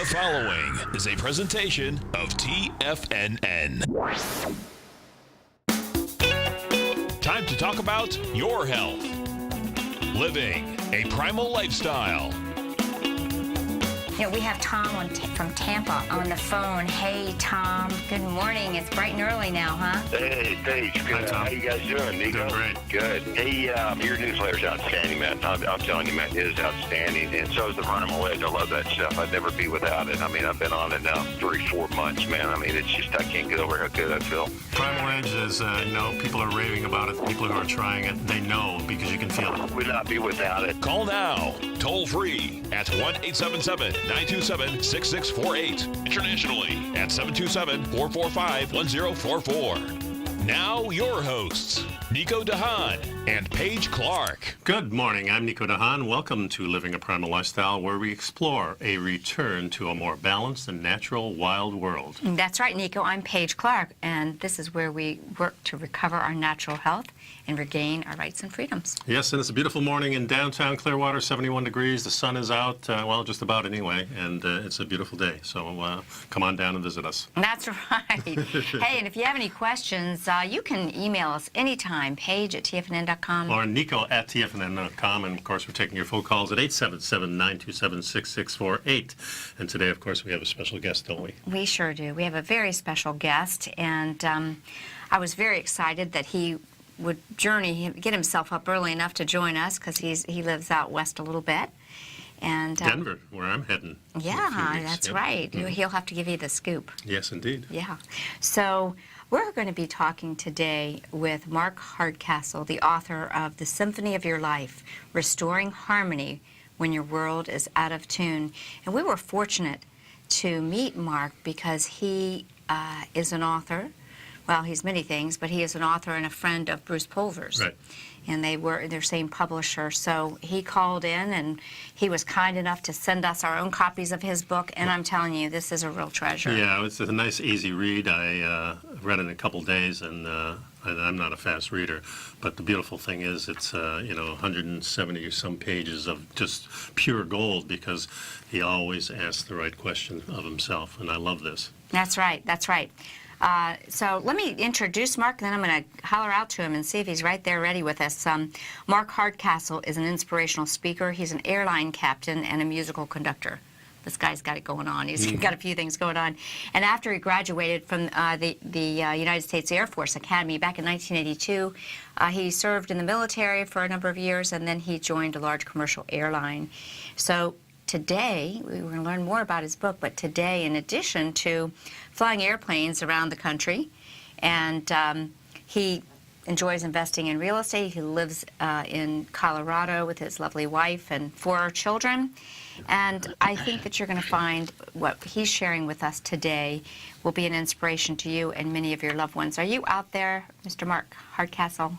The following is a presentation of TFNN. Time to talk about your health. Living a primal lifestyle. You know, we have Tom from Tampa on the phone. Hey, Tom. Good morning. It's bright and early now, huh? Hey, Paige. Good. How you guys doing, Nico? Doing great. Good. Hey, your newsletter's outstanding, man. I'm telling you, man, it is outstanding. And so is the Primal. I love that stuff. I'd never be without it. I mean, I've been on it now 3-4 months, man. I mean, it's just, I can't get over how good I feel. Primal Edge is, people are raving about it. People who are trying it, they know because you can feel it. Would not be without it. Call now, toll free at 1-877-927-6648. Internationally at 727-445-1044. Now your hosts, Nico Haan and Paige Clarke. Good morning. I'm Nico Haan. Welcome to Living a Primal Lifestyle, where we explore a return to a more balanced and natural wild world. That's right, Nico. I'm Paige Clarke, and this is where we work to recover our natural health and regain our rights and freedoms. Yes, and it's a beautiful morning in downtown Clearwater, 71 degrees. The sun is out, well, just about anyway, and it's a beautiful day. So come on down and visit us. That's right. Hey, and if you have any questions, you can email us anytime, Paige@TFNN.com. Or Nico@TFNN.com. And, of course, we're taking your phone calls at 877-927-6648. And today, of course, we have a special guest, don't we? We sure do. We have a very special guest, and I was very excited that he would get himself up early enough to join us, because he lives out west a little bit. And Denver, where I'm heading. Yeah, that's Yep. right. Mm-hmm. He'll have to give you the scoop. Yes, indeed. Yeah. So we're going to be talking today with Mark Hardcastle, the author of The Symphony of Your Life, Restoring Harmony When Your World is Out of Tune. And we were fortunate to meet Mark because he is an author. Well, he's many things, but he is an author and a friend of Bruce Pulver's. Right. And they were their same publisher. So he called in, and he was kind enough to send us our own copies of his book. And I'm telling you, this is a real treasure. Yeah, it's a nice, easy read. I read it in a couple days, and I'm not a fast reader. But the beautiful thing is it's, 170 or some pages of just pure gold, because he always asks the right question of himself. And I love this. That's right. That's right. So let me introduce Mark, and then I'm going to holler out to him and see if he's right there ready with us. Mark Hardcastle is an inspirational speaker. He's an airline captain and a musical conductor. This guy's got it going on. He's got a few things going on. And after he graduated from the United States Air Force Academy back in 1982, he served in the military for a number of years, and then he joined a large commercial airline. So today, we're going to learn more about his book, but today, in addition to flying airplanes around the country, and he enjoys investing in real estate. He lives in Colorado with his lovely wife and 4 children. And I think that you're going to find what he's sharing with us today will be an inspiration to you and many of your loved ones. Are you out there, Mr. Mark Hardcastle?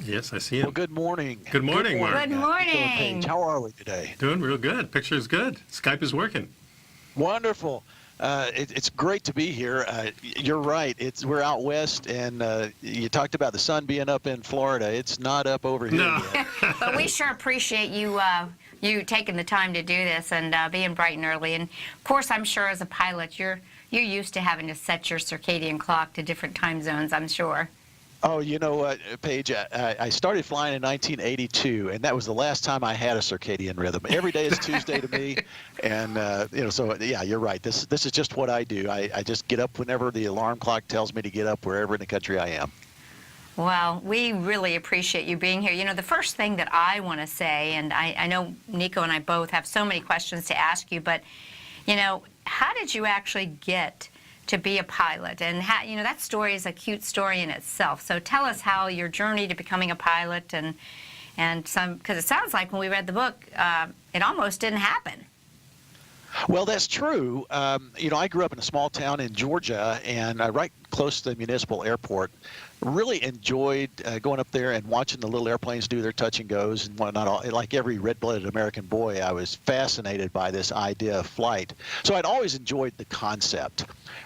Yes, I see him. Well, good morning. Good morning, Mark. Good morning. Paige. How are we today? Doing real good. Picture's good. Skype is working. Wonderful. It's great to be here. You're right. We're out west, and you talked about the sun being up in Florida. It's not up over here No. yet. But we sure appreciate you taking the time to do this and being bright and early. And of course, I'm sure as a pilot, you're used to having to set your circadian clock to different time zones, I'm sure. Oh, you know what, Paige? I started flying in 1982, and that was the last time I had a circadian rhythm. Every day is Tuesday to me, and so yeah, you're right. This is just what I do. I just get up whenever the alarm clock tells me to get up, wherever in the country I am. Well, we really appreciate you being here. You know, the first thing that I want to say, and I know Nico and I both have so many questions to ask you, but, how did you actually get to be a pilot? And how, that story is a cute story in itself. So tell us how your journey to becoming a pilot and some, because it sounds like when we read the book, it almost didn't happen. Well, that's true. I grew up in a small town in Georgia, and right close to the municipal airport. Really enjoyed going up there and watching the little airplanes do their touch and goes and whatnot. Like every red-blooded American boy, I was fascinated by this idea of flight. So I'd always enjoyed the concept.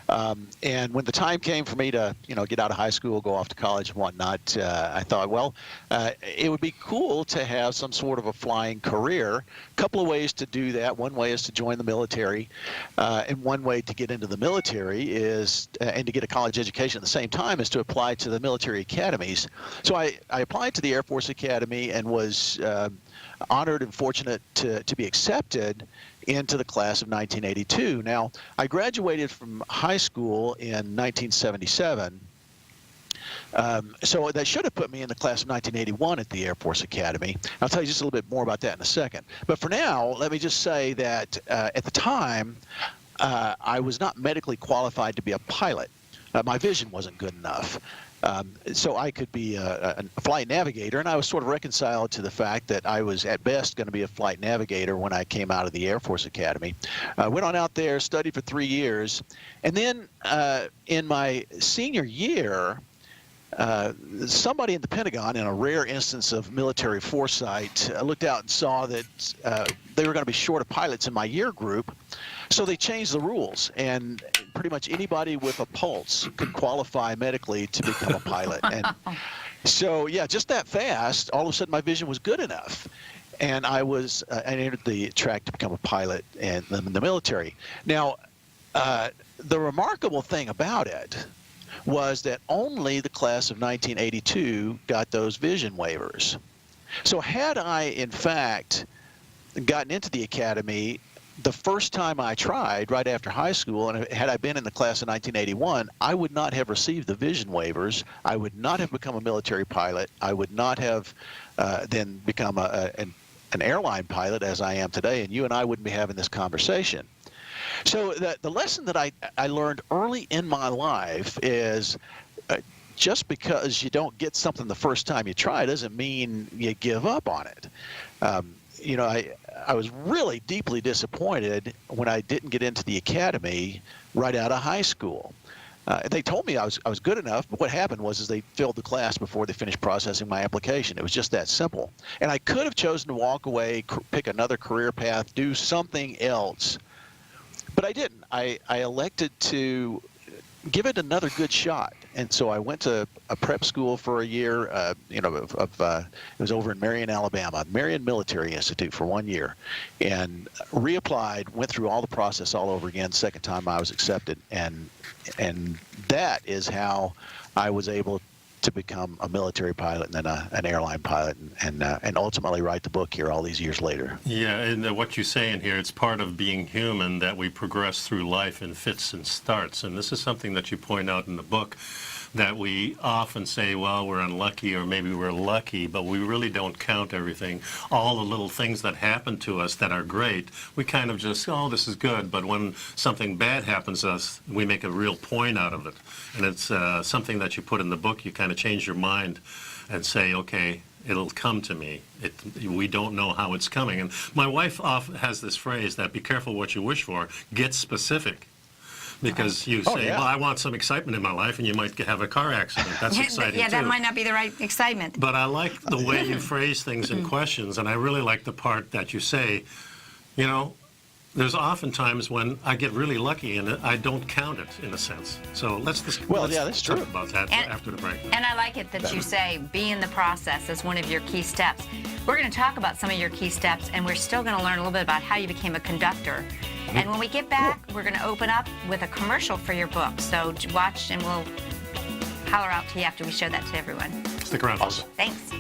And when the time came for me to, get out of high school, go off to college and whatnot, I thought, well, it would be cool to have some sort of a flying career. A couple of ways to do that. One way is to join the military, and one way to get into the military is, and to get a college education at the same time, is to apply to the military academies. So I applied to the Air Force Academy and was honored and fortunate to be accepted into the class of 1982. Now, I graduated from high school in 1977. So that should have put me in the class of 1981 at the Air Force Academy. I'll tell you just a little bit more about that in a second. But for now, let me just say that at the time, I was not medically qualified to be a pilot. My vision wasn't good enough. So I could be a flight navigator, and I was sort of reconciled to the fact that I was at best going to be a flight navigator when I came out of the Air Force Academy. Went on out there, studied for 3 years, and then in my senior year, somebody in the Pentagon, in a rare instance of military foresight, looked out and saw that they were going to be short of pilots in my year group. So they changed the rules, and pretty much anybody with a pulse could qualify medically to become a pilot. And so, yeah, just that fast, all of a sudden my vision was good enough. And I entered the track to become a pilot in the military. Now, the remarkable thing about it was that only the class of 1982 got those vision waivers. So had I, in fact, gotten into the academy the first time I tried, right after high school, and had I been in the class of 1981, I would not have received the vision waivers. I would not have become a military pilot. I would not have then become an airline pilot as I am today, and you and I wouldn't be having this conversation. So the lesson that I learned early in my life is just because you don't get something the first time you try doesn't mean you give up on it. I was really deeply disappointed when I didn't get into the academy right out of high school. They told me I was good enough, but what happened was they filled the class before they finished processing my application. It was just that simple. And I could have chosen to walk away, pick another career path, do something else, but I didn't. I elected to give it another good shot. And so I went to a prep school for a year, it was over in Marion, Alabama, Marion Military Institute for 1 year, and reapplied, went through all the process all over again, second time I was accepted. And that is how I was able to become a military pilot and then an airline pilot and ultimately write the book here all these years later. Yeah, and what you say in here, it's part of being human that we progress through life in fits and starts. And this is something that you point out in the book, that we often say, well, we're unlucky or maybe we're lucky, but we really don't count everything. All the little things that happen to us that are great, we kind of just, oh, this is good. But when something bad happens to us, we make a real point out of it. And it's something that you put in the book. You kind of change your mind and say, okay, it'll come to me. We don't know how it's coming. And my wife often has this phrase that be careful what you wish for, get specific. Because you say, well, I want some excitement in my life, and you might have a car accident. That's exciting, yeah, that might not be the right excitement. But I like the way you phrase things in questions, and I really like the part that you say, there's often times when I get really lucky, and I don't count it, in a sense. So let's that's talk true. about that after the break. And I like it that you say be in the process as one of your key steps. We're going to talk about some of your key steps, and we're still going to learn a little bit about how you became a conductor. And when we get back, we're going to open up with a commercial for your book. So watch, and we'll holler out to you after we show that to everyone. Stick around. Awesome. Thanks.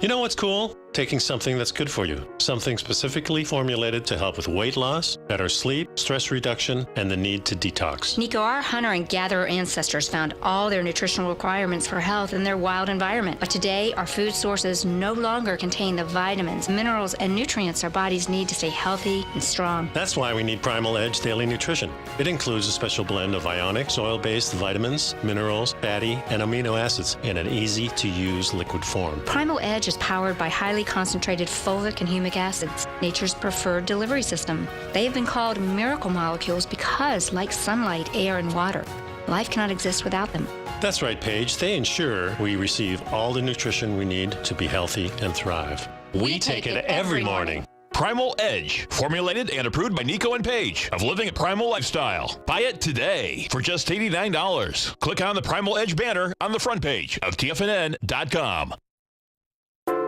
You know what's cool? Taking something that's good for you. Something specifically formulated to help with weight loss, better sleep, stress reduction, and the need to detox. Nico, our hunter and gatherer ancestors found all their nutritional requirements for health in their wild environment. But today, our food sources no longer contain the vitamins, minerals, and nutrients our bodies need to stay healthy and strong. That's why we need Primal Edge Daily Nutrition. It includes a special blend of ionic, soil-based vitamins, minerals, fatty, and amino acids in an easy-to-use liquid form. Primal Edge is powered by highly concentrated folic and humic acids, nature's preferred delivery system. They have been called miracle molecules because, like sunlight, air, and water, life cannot exist without them. That's right, Paige. They ensure we receive all the nutrition we need to be healthy and thrive. We take it every morning. Primal Edge, formulated and approved by Nico and Paige of Living a Primal Lifestyle. Buy it today for just $89. Click on the Primal Edge banner on the front page of TFNN.com.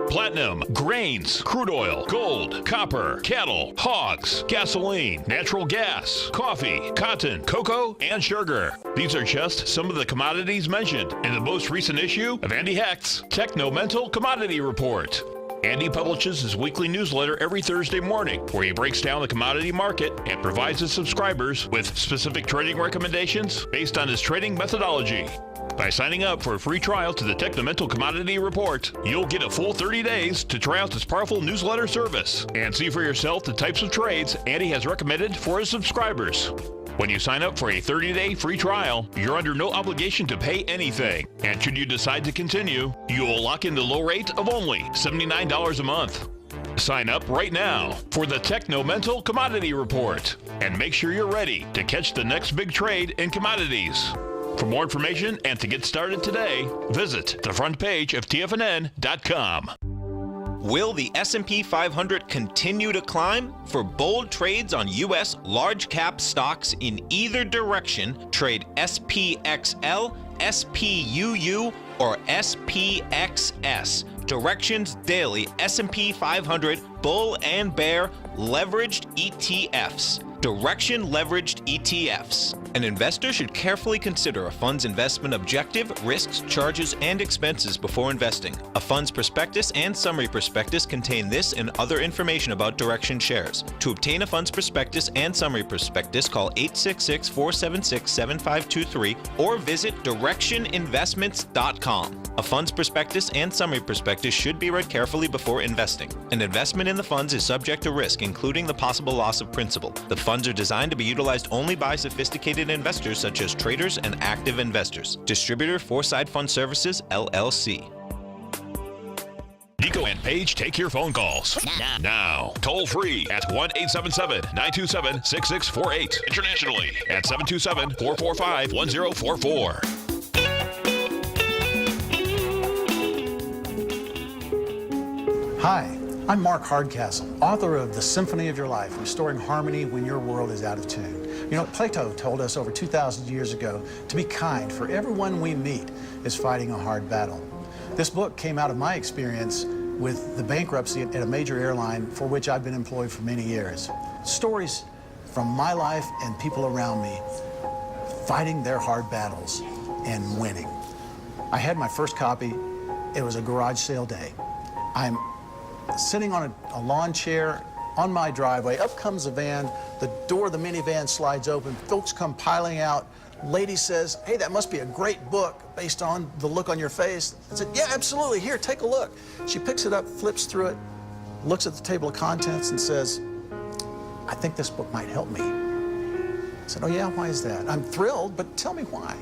Platinum, grains, crude oil, gold, copper, cattle, hogs, gasoline, natural gas, coffee, cotton, cocoa, and sugar. These are just some of the commodities mentioned in the most recent issue of Andy Hecht's Techno-Mental Commodity Report. Andy publishes his weekly newsletter every Thursday morning, where he breaks down the commodity market and provides his subscribers with specific trading recommendations based on his trading methodology. By signing up for a free trial to the Techno-Mental Commodity Report, you'll get a full 30 days to try out this powerful newsletter service and see for yourself the types of trades Andy has recommended for his subscribers. When you sign up for a 30-day free trial, you're under no obligation to pay anything. And should you decide to continue, you will lock in the low rate of only $79 a month. Sign up right now for the Techno-Mental Commodity Report and make sure you're ready to catch the next big trade in commodities. For more information and to get started today, visit the front page of TFNN.com. Will the S&P 500 continue to climb? For bold trades on U.S. large-cap stocks in either direction, trade SPXL, SPUU, or SPXS. Directions Daily S&P 500 Bull and Bear Leveraged ETFs. Direction Leveraged ETFs. An investor should carefully consider a fund's investment objective, risks, charges, and expenses before investing. A fund's prospectus and summary prospectus contain this and other information about Direction shares. To obtain a fund's prospectus and summary prospectus, call 866-476-7523 or visit directioninvestments.com. A fund's prospectus and summary prospectus should be read carefully before investing. An investment in the funds is subject to risk, including the possible loss of principal. The funds are designed to be utilized only by sophisticated investors such as traders and active investors. Distributor Foreside Fund Services, LLC. Nico and Paige take your phone calls now. Toll free at 1-877-927-6648. Internationally at 727-445-1044. Hi, I'm Mark Hardcastle, author of The Symphony of Your Life, Restoring Harmony When Your World is Out of Tune. You know, Plato told us over 2,000 years ago to be kind, for everyone we meet is fighting a hard battle. This book came out of my experience with the bankruptcy at a major airline for which I've been employed for many years. Stories from my life and people around me fighting their hard battles and winning. I had my first copy. It was a garage sale day. I'm sitting on a lawn chair on my driveway. Up comes a van. The door of the minivan slides open. Folks come piling out. Lady says, "Hey, that must be a great book based on the look on your face." I said, "Yeah, absolutely. Here, take a look." She picks it up, flips through it, looks at the table of contents and says, "I think this book might help me." I said, "Oh yeah, why is that?" "I'm thrilled, but tell me why."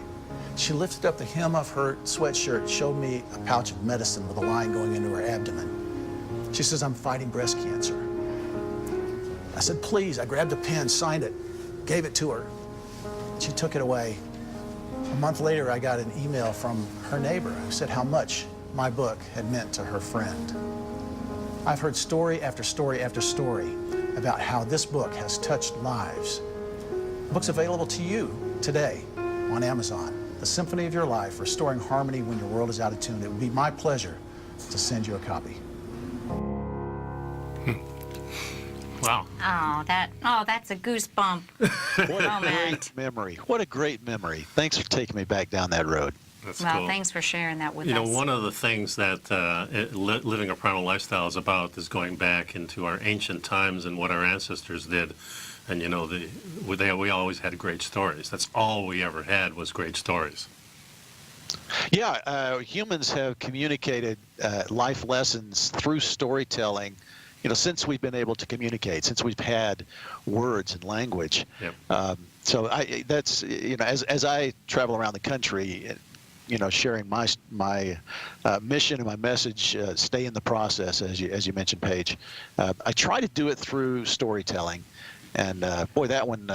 She lifted up the hem of her sweatshirt, showed me a pouch of medicine with a line going into her abdomen. She says, "I'm fighting breast cancer." I said, "Please." I grabbed a pen, signed it, gave it to her. She took it away. A month later, I got an email from her neighbor who said how much my book had meant to her friend. I've heard story after story after story about how this book has touched lives. The book's available to you today on Amazon. The Symphony of Your Life, Restoring Harmony When Your World is Out of Tune. It would be my pleasure to send you a copy. Wow. That's a goosebump moment. Memory. What a great memory. Thanks for taking me back down that road. That's Well, cool. thanks for sharing that with You us. know, one of the things that living a primal lifestyle is about is going back into our ancient times and what our ancestors did. And, you know, we always had great stories. That's all we ever had was great stories. Yeah, humans have communicated life lessons through storytelling, you know, since we've been able to communicate, since we've had words and language. Yep. So that's, you know, as I travel around the country, sharing my mission and my message. Stay in the process, as you mentioned, Paige. I try to do it through storytelling, and boy, that one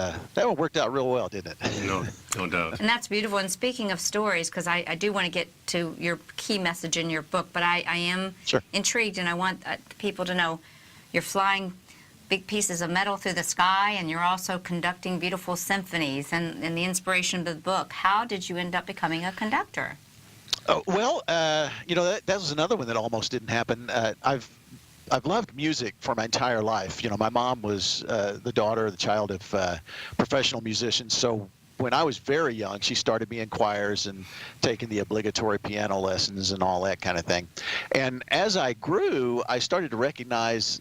worked out real well, didn't it? No doubt. And that's beautiful. And speaking of stories, because I do want to get to your key message in your book, but I am intrigued, and I want people to know you're flying big pieces of metal through the sky, and you're also conducting beautiful symphonies, and the inspiration of the book. How did you end up becoming a conductor? Well, that was another one that almost didn't happen. I've loved music for my entire life. My mom was the child of professional musicians, so when I was very young, she started me in choirs and taking the obligatory piano lessons and all that kind of thing. And as I grew, I started to recognize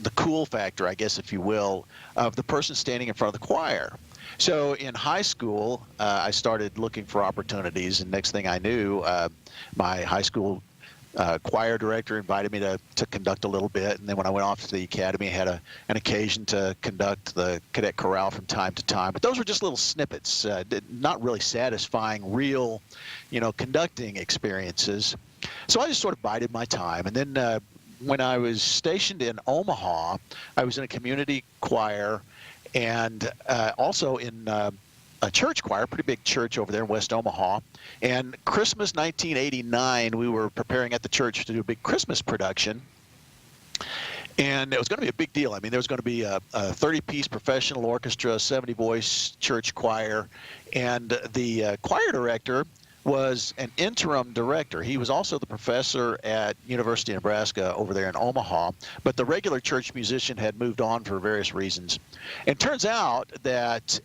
the cool factor, I guess, if you will, of the person standing in front of the choir. So in high school, I started looking for opportunities, and next thing I knew, my high school choir director invited me to conduct a little bit, and then when I went off to the academy, I had an occasion to conduct the cadet chorale from time to time. But those were just little snippets, not really satisfying, real, conducting experiences. So I just sort of bided my time, and then when I was stationed in Omaha, I was in a community choir and also in a church choir, a pretty big church over there in West Omaha. And Christmas 1989, we were preparing at the church to do a big Christmas production. And it was going to be a big deal. I mean, there was going to be a 30-piece professional orchestra, 70-voice church choir, and the choir director was an interim director. He was also the professor at University of Nebraska over there in Omaha, but the regular church musician had moved on for various reasons. And it turns out that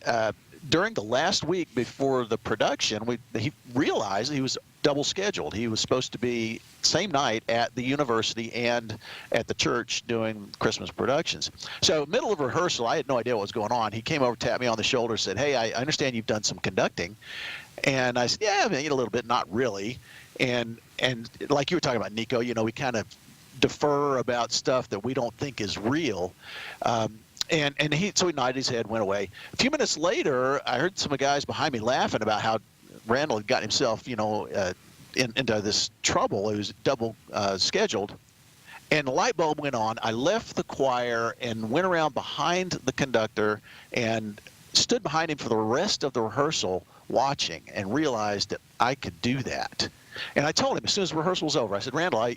during the last week before the production, he realized he was double scheduled. He was supposed to be same night at the university and at the church doing Christmas productions. So middle of rehearsal, I had no idea what was going on. He came over, tapped me on the shoulder, said, "Hey, I understand you've done some conducting." And I said, "Yeah, I mean, a little bit, not really." And like you were talking about, Nico, we kind of defer about stuff that we don't think is real. So he nodded his head, went away. A few minutes later, I heard some of the guys behind me laughing about how Randall had gotten himself, into this trouble. It was double scheduled. And the light bulb went on. I left the choir and went around behind the conductor and stood behind him for the rest of the rehearsal watching, and realized that I could do that. And I told him as soon as rehearsal was over, I said, "Randall, I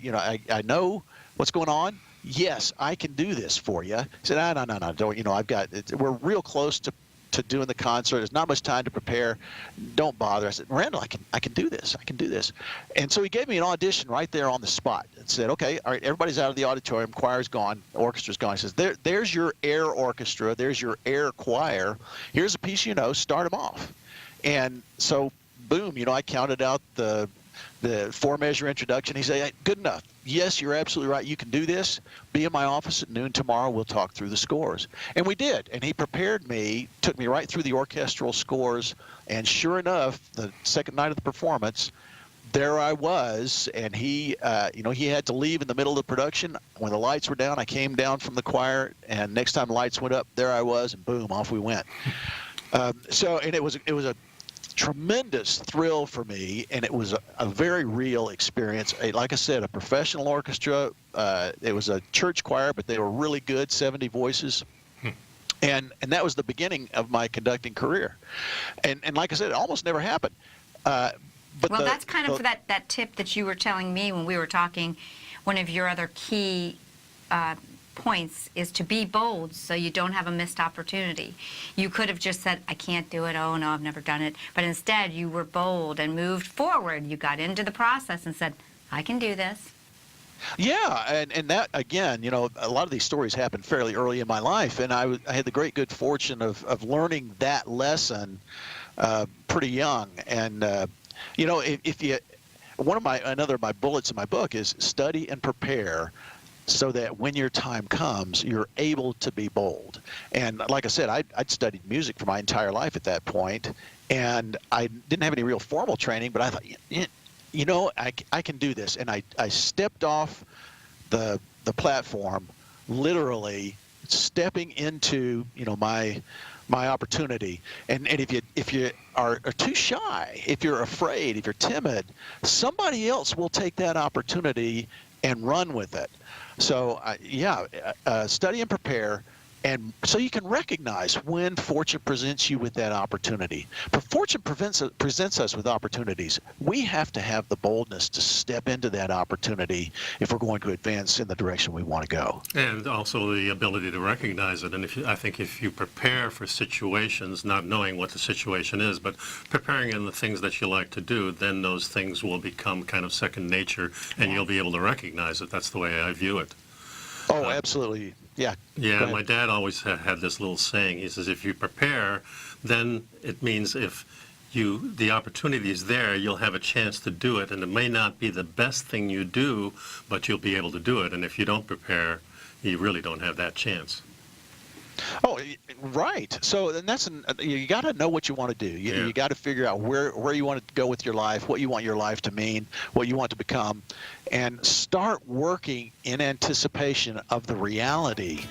know what's going on. Yes, I can do this for you." He said, No, don't, I've got it. We're real close to doing the concert. There's not much time to prepare. Don't bother. I said, "Randall, I can do this. I can do this." And so he gave me an audition right there on the spot and said, "Okay, all right, everybody's out of the auditorium. Choir's gone. Orchestra's gone." He says, there's your air orchestra. There's your air choir. Here's a piece start them off. And so, boom, I counted out the four-measure introduction. He said, "Hey, good enough. Yes, you're absolutely right. You can do this. Be in my office at noon tomorrow. We'll talk through the scores." And we did. And he prepared me, took me right through the orchestral scores. And sure enough, the second night of the performance, there I was. And he had to leave in the middle of the production. When the lights were down, I came down from the choir. And next time the lights went up, there I was. And boom, off we went. And it was a tremendous thrill for me, and it was a very real experience. Like I said, a professional orchestra. It was a church choir, but they were really good, 70 voices. And that was the beginning of my conducting career. And like I said, it almost never happened. But that's kind of that tip that you were telling me when we were talking. One of your other key points is to be bold so you don't have a missed opportunity. You could have just said, "I can't do it. Oh, no, I've never done it." But instead, you were bold and moved forward. You got into the process and said, "I can do this." Yeah, and that, again, a lot of these stories happened fairly early in my life, and I had the great good fortune of learning that lesson pretty young. And, another of my bullets in my book is study and prepare, so that when your time comes, you're able to be bold. And like I said, I'd studied music for my entire life at that point, and I didn't have any real formal training, but I thought, I can do this. And I stepped off the platform, literally stepping into, my opportunity. And if you are too shy, if you're afraid, if you're timid, somebody else will take that opportunity and run with it. So, study and prepare. And so you can recognize when fortune presents you with that opportunity. But fortune presents us with opportunities. We have to have the boldness to step into that opportunity if we're going to advance in the direction we want to go. And also the ability to recognize it. And I think if you prepare for situations, not knowing what the situation is, but preparing in the things that you like to do, then those things will become kind of second nature, and you'll be able to recognize it. That's the way I view it. Oh, absolutely. Yeah. Yeah, my dad always had this little saying. He says, if you prepare, then it means if the opportunity is there, you'll have a chance to do it. And it may not be the best thing you do, but you'll be able to do it. And if you don't prepare, you really don't have that chance. Oh, right. So then you got to know what you want to do. You got to figure out where you want to go with your life, what you want your life to mean, what you want to become, and start working in anticipation of the reality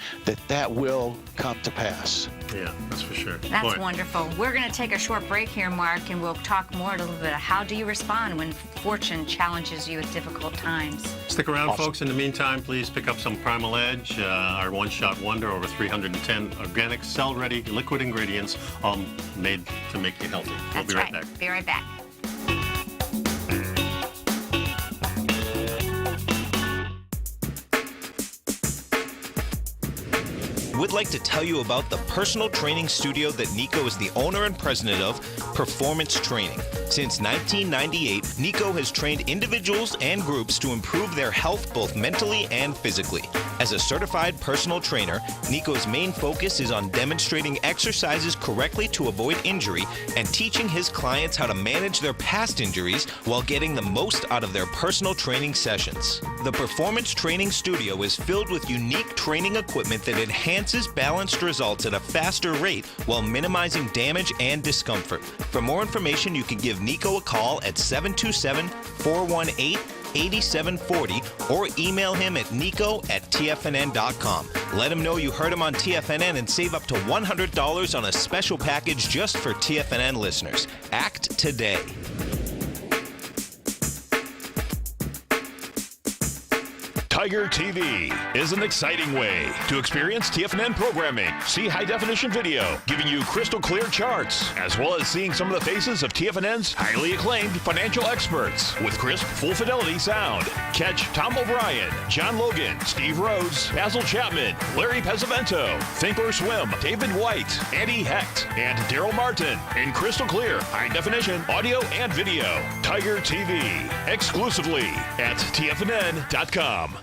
that will come to pass. Yeah, that's for sure. That's wonderful. We're going to take a short break here, Mark, and we'll talk more a little bit. How do you respond when fortune challenges you at difficult times? Stick around, folks. In the meantime, please pick up some Primal Edge, our one-shot wonder, over 310 organic, cell-ready, liquid ingredients, all made to make you healthy. We'll be right back. Be right back. We'd like to tell you about the personal training studio that Nico is the owner and president of, Performance Training. Since 1998, Nico has trained individuals and groups to improve their health both mentally and physically. As a certified personal trainer, Nico's main focus is on demonstrating exercises correctly to avoid injury and teaching his clients how to manage their past injuries while getting the most out of their personal training sessions. The Performance Training Studio is filled with unique training equipment that enhances balanced results at a faster rate while minimizing damage and discomfort. For more information, you can give Nico a call at 727-418-8740 or email him at nico@tfnn.com. Let him know you heard him on TFNN and save up to $100 on a special package just for TFNN listeners. Act today. Tiger TV is an exciting way to experience TFNN programming. See high-definition video, giving you crystal clear charts, as well as seeing some of the faces of TFNN's highly acclaimed financial experts with crisp, full-fidelity sound. Catch Tom O'Brien, John Logan, Steve Rhodes, Basil Chapman, Larry Pesavento, Think or Swim, David White, Andy Hecht, and Daryl Martin in crystal clear, high-definition audio and video. Tiger TV, exclusively at TFNN.com.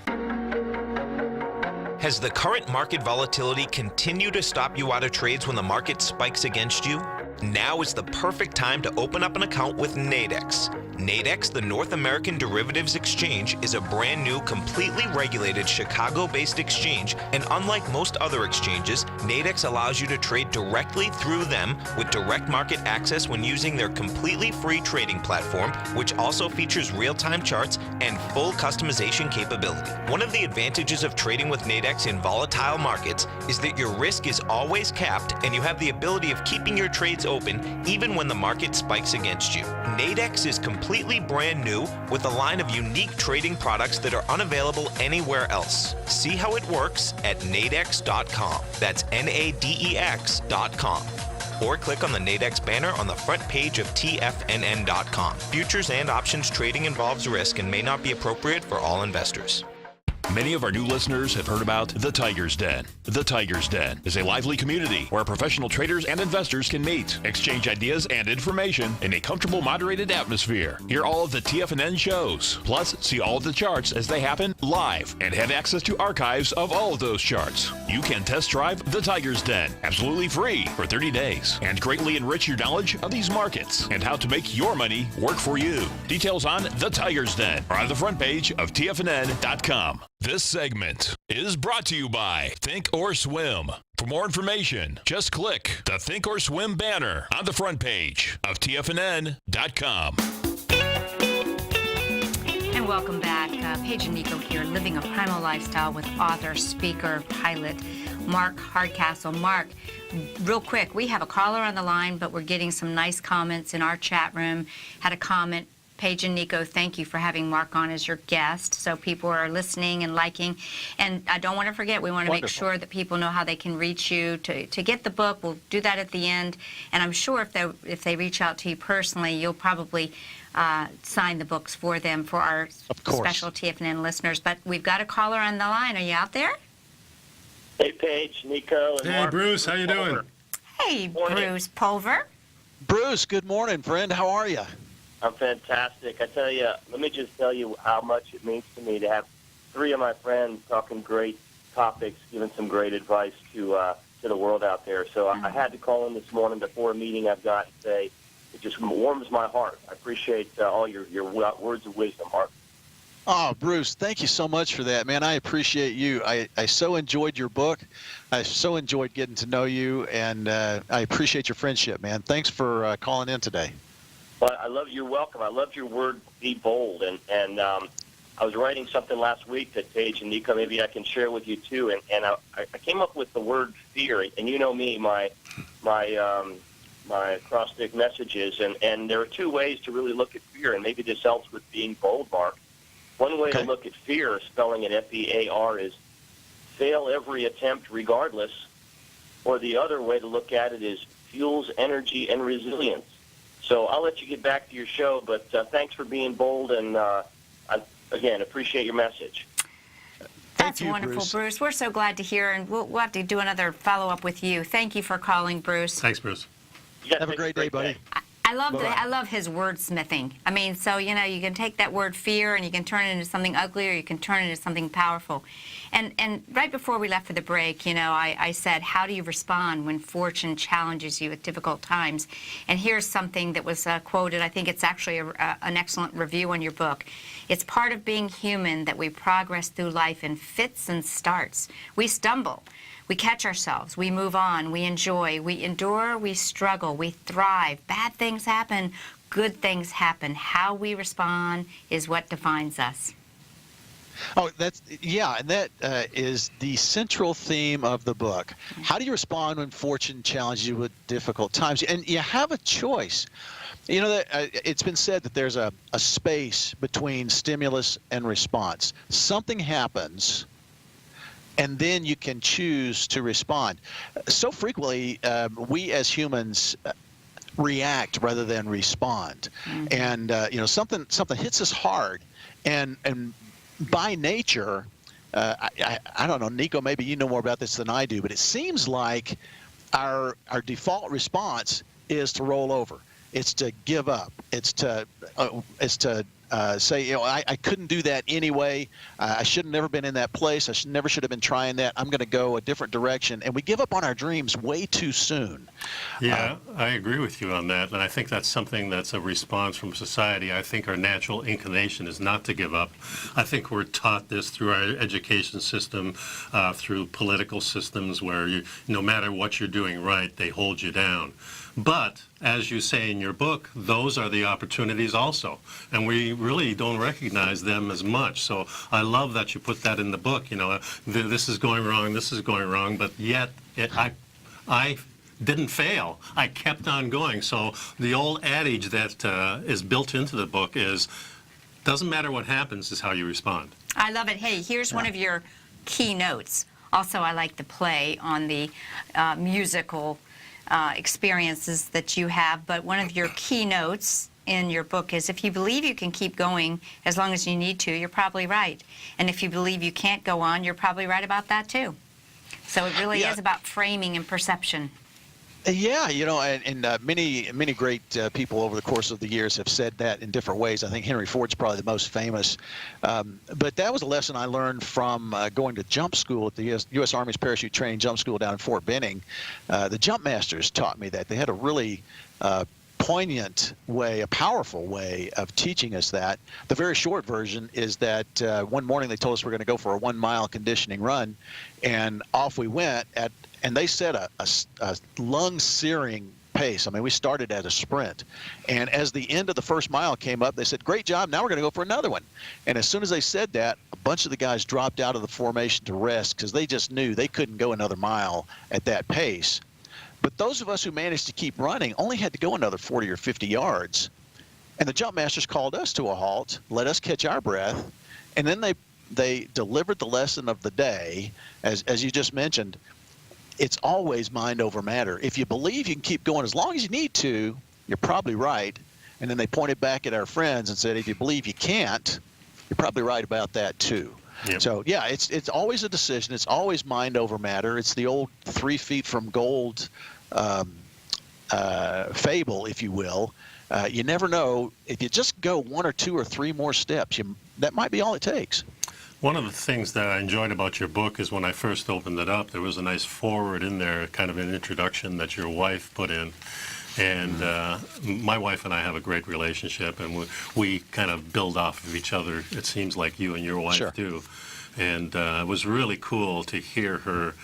Has the current market volatility continued to stop you out of trades when the market spikes against you? Now is the perfect time to open up an account with Nadex. Nadex, the North American Derivatives Exchange, is a brand new, completely regulated Chicago-based exchange, and unlike most other exchanges, Nadex allows you to trade directly through them with direct market access when using their completely free trading platform, which also features real-time charts and full customization capability. One of the advantages of trading with Nadex in volatile markets is that your risk is always capped and you have the ability of keeping your trades open even when the market spikes against you. Nadex is completely brand new with a line of unique trading products that are unavailable anywhere else. See how it works at nadex.com. That's NADEX.com. Or click on the Nadex banner on the front page of TFNN.com. Futures and options trading involves risk and may not be appropriate for all investors. Many of our new listeners have heard about The Tiger's Den. The Tiger's Den is a lively community where professional traders and investors can meet, exchange ideas and information in a comfortable, moderated atmosphere. Hear all of the TFNN shows, plus see all of the charts as they happen live and have access to archives of all of those charts. You can test drive The Tiger's Den absolutely free for 30 days and greatly enrich your knowledge of these markets and how to make your money work for you. Details on The Tiger's Den are on the front page of TFNN.com. This segment is brought to you by Think or Swim. For more information, just click the Think or Swim banner on the front page of TFNN.com. And welcome back. Paige and Nico here, living a primal lifestyle with author, speaker, pilot Mark Hardcastle. Mark, real quick, we have a caller on the line, but we're getting some nice comments in our chat room. Had a comment. Paige and Nico, thank you for having Mark on as your guest, so people are listening and liking. And I don't want to forget, we want to make sure that people know how they can reach you to get the book. We'll do that at the end. And I'm sure if they reach out to you personally, you'll probably sign the books for them for our special TFNN listeners. But we've got a caller on the line. Are you out there? Hey, Paige, Nico, and Hey, Mark. Bruce, how you doing? Hey, Bruce Pulver. Bruce, good morning, friend. How are you? I'm fantastic. I tell you, let me just tell you how much it means to me to have three of my friends talking great topics, giving some great advice to the world out there. So I had to call in this morning before a meeting I've got and say it just warms my heart. I appreciate all your words of wisdom, Mark. Oh, Bruce, thank you so much for that, man. I appreciate you. I so enjoyed your book. I so enjoyed getting to know you, and I appreciate your friendship, man. Thanks for calling in today. Well, you're welcome. I loved your word, be bold. And I was writing something last week that Paige and Nico, maybe I can share with you too. And I came up with the word fear. And you know me, my acrostic messages. And there are two ways to really look at fear. And maybe this helps with being bold, Mark. One way to look at fear, spelling it F-E-A-R, is fail every attempt regardless. Or the other way to look at it is fuels energy and resilience. So I'll let you get back to your show, but thanks for being bold, and I, again, appreciate your message. That's wonderful, Bruce. We're so glad to hear, and we'll have to do another follow-up with you. Thank you for calling, Bruce. Thanks, Bruce. Have a great day, buddy. I love his wordsmithing. I mean, so, you know, you can take that word fear and you can turn it into something ugly, or you can turn it into something powerful. And right before we left for the break, you know, I said, how do you respond when fortune challenges you at difficult times? And here's something that was quoted. I think it's actually an excellent review on your book. It's part of being human that we progress through life in fits and starts. We stumble. We catch ourselves, we move on, we enjoy, we endure, we struggle, we thrive. Bad things happen, good things happen. How we respond is what defines us. Oh, and that is the central theme of the book. How do you respond when fortune challenges you with difficult times? And you have a choice. You know, it's been said that there's a space between stimulus and response. Something happens, and then you can choose to respond. So frequently, we as humans react rather than respond. Mm-hmm. And you know, something hits us hard, and by nature, I don't know, Nico, maybe you know more about this than I do, but it seems like our default response is to roll over. It's to give up. It's to say, you know, I couldn't do that anyway. I should have never been in that place. I never should have been trying that. I'm going to go a different direction. And we give up on our dreams way too soon. Yeah, I agree with you on that. And I think that's something that's a response from society. I think our natural inclination is not to give up. I think we're taught this through our education system, through political systems where no matter what you're doing right, they hold you down. But, as you say in your book, those are the opportunities also. And we really don't recognize them as much. So I love that you put that in the book. You know, this is going wrong, this is going wrong, but yet I didn't fail. I kept on going. So the old adage that is built into the book is, doesn't matter what happens, is how you respond. I love it. Hey, here's one of your key notes. Also, I like the play on the musical experiences that you have, but one of your keynotes in your book is, if you believe you can keep going as long as you need to, you're probably right. And if you believe you can't go on, you're probably right about that too. So it really is about framing and perception. Yeah, you know, and many great people over the course of the years have said that in different ways. I think Henry Ford's probably the most famous. But that was a lesson I learned from going to jump school at the U.S. Army's Parachute Training Jump School down in Fort Benning. The jump masters taught me that. They had a really poignant way, a powerful way of teaching us that. The very short version is that one morning they told us we're going to go for a 1 mile conditioning run, and off we went and they set a lung-searing pace. I mean, we started at a sprint. And as the end of the first mile came up, they said, great job, now we're going to go for another one. And as soon as they said that, a bunch of the guys dropped out of the formation to rest because they just knew they couldn't go another mile at that pace. But those of us who managed to keep running only had to go another 40 or 50 yards. And the jump masters called us to a halt, let us catch our breath, and then they delivered the lesson of the day. As you just mentioned, it's always mind over matter. If you believe you can keep going as long as you need to, you're probably right. And then they pointed back at our friends and said, if you believe you can't, you're probably right about that too. Yep. So yeah, it's always a decision. It's always mind over matter. It's the old 3 feet from gold fable, if you will. You never know. If you just go 1 or 2 or 3 more steps, that might be all it takes. One of the things that I enjoyed about your book is when I first opened it up, there was a nice foreword in there, kind of an introduction that your wife put in. And my wife and I have a great relationship, and we kind of build off of each other. It seems like you and your wife Sure. do. And it was really cool to hear her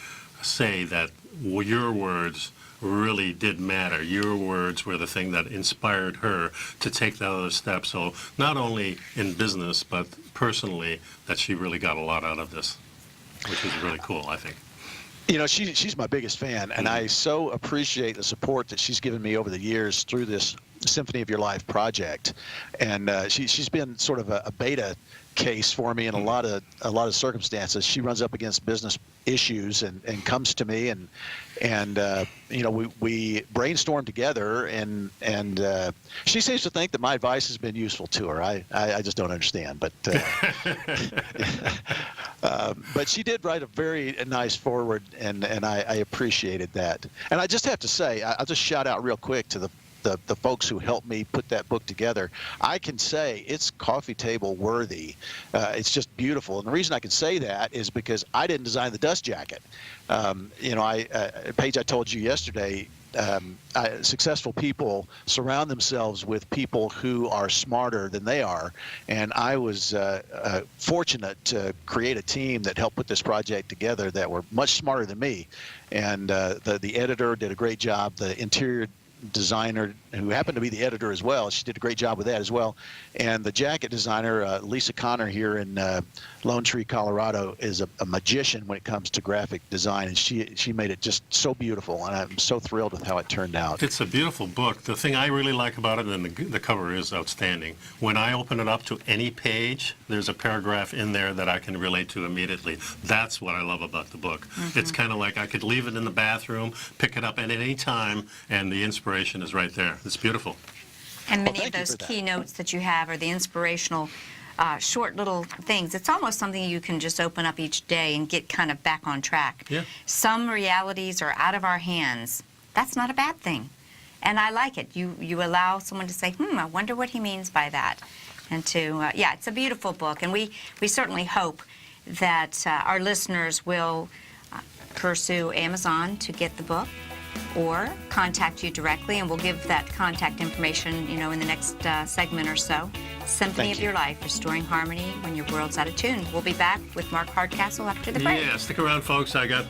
say that your words really did matter. Your words were the thing that inspired her to take that other step. So not only in business, but personally, that she really got a lot out of this, which is really cool, I think. You know, she's my biggest fan, and I so appreciate the support that she's given me over the years through this Symphony of Your Life project. And she's been sort of a beta case for me in a lot of circumstances. She runs up against business issues and comes to me, and you know, we brainstorm together, and she seems to think that my advice has been useful to her. I just don't understand, but but she did write a very nice foreword, and I appreciated that. And I just have to say, I'll just shout out real quick to the folks who helped me put that book together. I can say it's coffee table worthy. It's just beautiful. And the reason I can say that is because I didn't design the dust jacket. You know, Paige, I told you yesterday, successful people surround themselves with people who are smarter than they are. And I was fortunate to create a team that helped put this project together that were much smarter than me. And the editor did a great job. The interior designer, who happened to be the editor as well, she did a great job with that as well. And the jacket designer, Lisa Connor here in Lone Tree, Colorado, is a magician when it comes to graphic design, and she made it just so beautiful, and I'm so thrilled with how it turned out. It's a beautiful book. The thing I really like about it, and the cover is outstanding, when I open it up to any page, there's a paragraph in there that I can relate to immediately. That's what I love about the book. Mm-hmm. It's kind of like I could leave it in the bathroom, pick it up at any time, and the inspiration is right there. It's beautiful. And many of those keynotes that you have are the inspirational short little things. It's almost something you can just open up each day and get kind of back on track. Yeah. Some realities are out of our hands. That's not a bad thing. And I like it. You allow someone to say, I wonder what he means by that. And to, yeah, it's a beautiful book. And we certainly hope that our listeners will pursue Amazon to get the book, or contact you directly, and we'll give that contact information, you know, in the next segment or so. Symphony of Your Life, Restoring Harmony When Your World's Out of Tune. We'll be back with Mark Hardcastle after the break. Yeah, stick around, folks. I got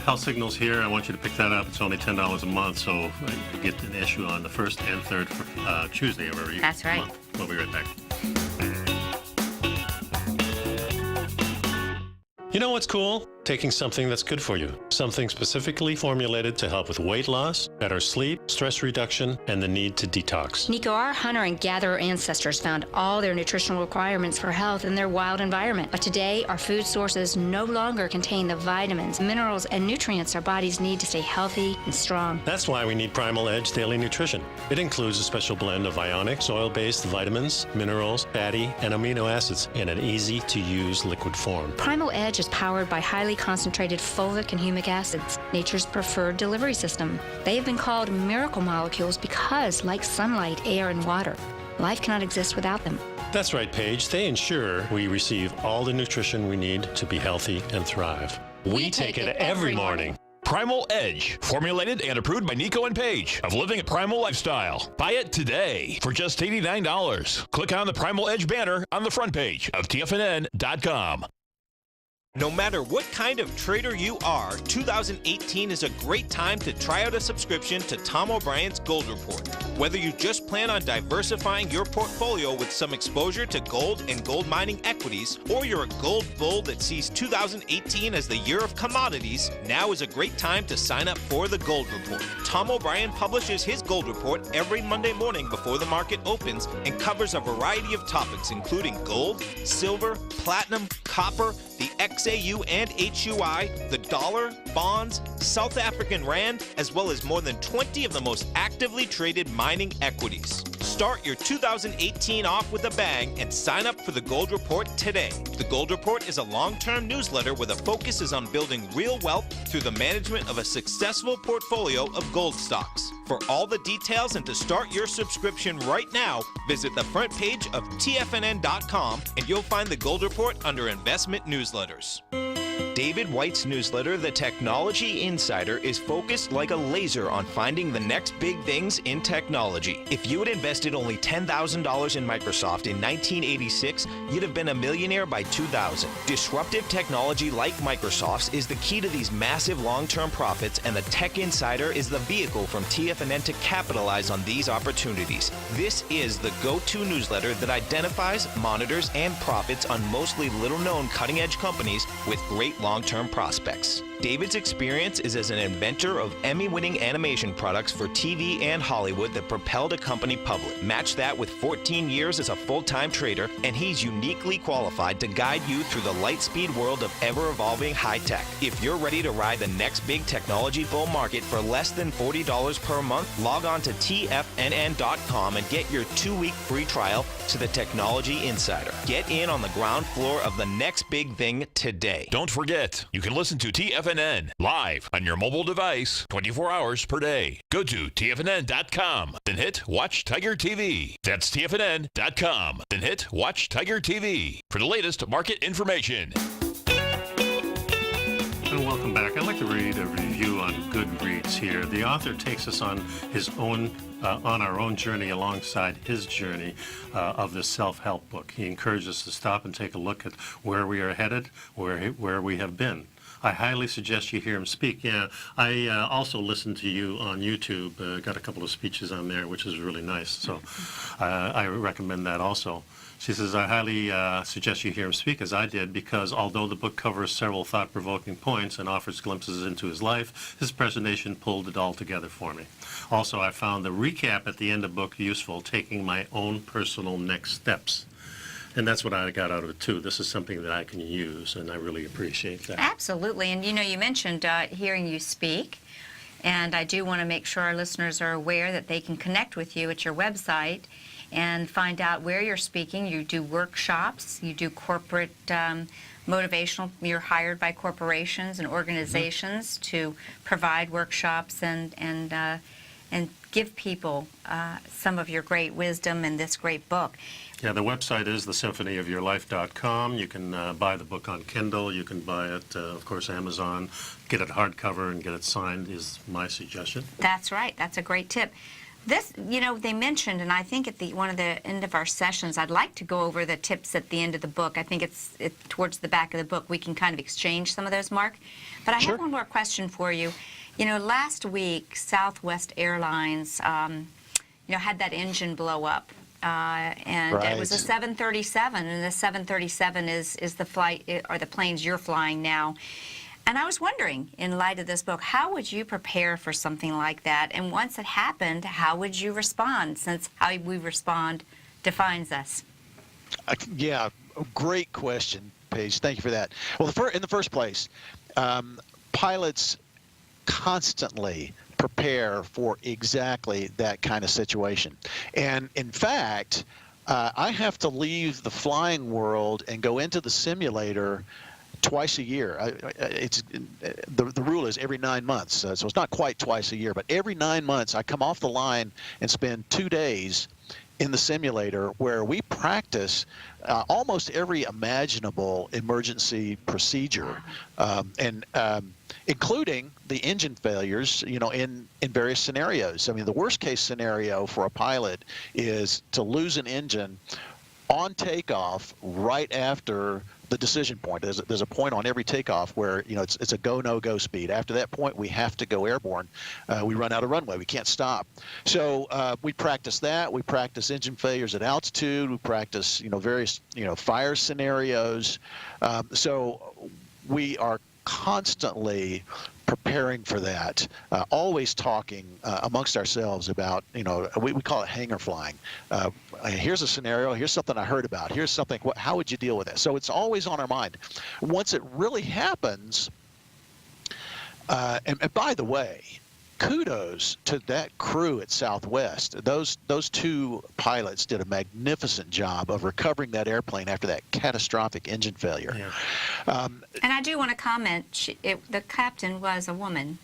Health Signals here. I want you to pick that up. It's only $10 a month, so you get an issue on the 1st and 3rd for Tuesday of every That's right. month. We'll be right back. You know what's cool? Taking something that's good for you. Something specifically formulated to help with weight loss, better sleep, stress reduction, and the need to detox. Nico, our hunter and gatherer ancestors found all their nutritional requirements for health in their wild environment. But today, our food sources no longer contain the vitamins, minerals, and nutrients our bodies need to stay healthy and strong. That's why we need Primal Edge Daily Nutrition. It includes a special blend of ionic, soil-based vitamins, minerals, fatty, and amino acids in an easy-to-use liquid form. Primal Edge is powered by highly concentrated fulvic and humic acids, nature's preferred delivery system. They have been called miracle molecules because, like sunlight, air, and water, life cannot exist without them. That's right, Paige. They ensure we receive all the nutrition we need to be healthy and thrive. We take it every morning. Primal Edge, formulated and approved by Nico and Paige of Living a Primal Lifestyle. Buy it today for just $89. Click on the Primal Edge banner on the front page of TFNN.com. No matter what kind of trader you are, 2018 is a great time to try out a subscription to Tom O'Brien's Gold Report. Whether you just plan on diversifying your portfolio with some exposure to gold and gold mining equities, or you're a gold bull that sees 2018 as the year of commodities, now is a great time to sign up for the Gold Report. Tom O'Brien publishes his Gold Report every Monday morning before the market opens and covers a variety of topics including gold, silver, platinum, copper, the XAU and HUI, the dollar, bonds, South African rand, as well as more than 20 of the most actively traded mining equities. Start your 2018 off with a bang and sign up for the Gold Report today. The Gold Report is a long-term newsletter where the focus is on building real wealth through the management of a successful portfolio of gold stocks. For all the details and to start your subscription right now, visit the front page of TFNN.com and you'll find the Gold Report under Investment Newsletters. David White's newsletter, The Technology Insider, is focused like a laser on finding the next big things in technology. If you had invested only $10,000 in Microsoft in 1986, you'd have been a millionaire by 2000. Disruptive technology like Microsoft's is the key to these massive long-term profits, and the Tech Insider is the vehicle from TFNN to capitalize on these opportunities. This is the go-to newsletter that identifies, monitors, and profits on mostly little-known cutting-edge companies with great long-term prospects. David's experience is as an inventor of Emmy-winning animation products for TV and Hollywood that propelled a company public. Match that with 14 years as a full-time trader, and he's uniquely qualified to guide you through the light-speed world of ever-evolving high-tech. If you're ready to ride the next big technology bull market for less than $40 per month, log on to TFNN.com and get your 2-week free trial to the Technology Insider. Get in on the ground floor of the next big thing today. Don't forget, you can listen to TFNN live on your mobile device 24 hours per day. Go to TFNN.com, then hit Watch Tiger TV. That's TFNN.com, then hit Watch Tiger TV for the latest market information. And welcome back. I'd like to read a review on Goodreads here. The author takes us on his own, on our own journey alongside his journey of this self-help book. He encourages us to stop and take a look at where we are headed, where we have been. I highly suggest you hear him speak. Yeah, I also listened to you on YouTube. Got a couple of speeches on there, which is really nice. So I recommend that also. She says, I highly suggest you hear him speak, as I did, because although the book covers several thought-provoking points and offers glimpses into his life, his presentation pulled it all together for me. Also, I found the recap at the end of the book useful, taking my own personal next steps. And that's what I got out of it, too. This is something that I can use, and I really appreciate that. Absolutely. And, you know, you mentioned hearing you speak, and I do want to make sure our listeners are aware that they can connect with you at your website and find out where you're speaking. You do workshops, you do corporate motivational, you're hired by corporations and organizations to provide workshops and give people some of your great wisdom in this great book. Yeah, the website is thesymphonyofyourlife.com. You can buy the book on Kindle. You can buy it, of course, Amazon. Get it hardcover and get it signed is my suggestion. That's right. That's a great tip. This, you know, they mentioned, and I think at one of the end of our sessions, I'd like to go over the tips at the end of the book. I think it's towards the back of the book. We can kind of exchange some of those, Mark. But I have one more question for you. You know, last week, Southwest Airlines, had that engine blow up. And it was a 737, and the 737 is the flight, or the planes you're flying now. And I was wondering, in light of this book, how would you prepare for something like that? And once it happened, how would you respond, since how we respond defines us? Yeah, great question, Paige. Thank you for that. Well, in the first place, pilots constantly prepare for exactly that kind of situation. And in fact, I have to leave the flying world and go into the simulator twice a year. The rule is every 9 months, so it's not quite twice a year, but every 9 months I come off the line and spend 2 days in the simulator where we practice almost every imaginable emergency procedure, and including the engine failures, in various scenarios. I mean, the worst case scenario for a pilot is to lose an engine on takeoff right after the decision point. There's a point on every takeoff where, you know, it's a go, no go speed. After that point, we have to go airborne. We run out of runway. We can't stop. So we practice that. We practice engine failures at altitude. We practice, you know, various, you know, fire scenarios. So we are constantly preparing for that, always talking amongst ourselves about, you know, we call it hangar flying. Here's a scenario, here's something I heard about, here's something, how would you deal with it? So it's always on our mind. Once it really happens, and by the way, kudos to that crew at Southwest. Those two pilots did a magnificent job of recovering that airplane after that catastrophic engine failure. Yeah. And I do want to comment, the captain was a woman.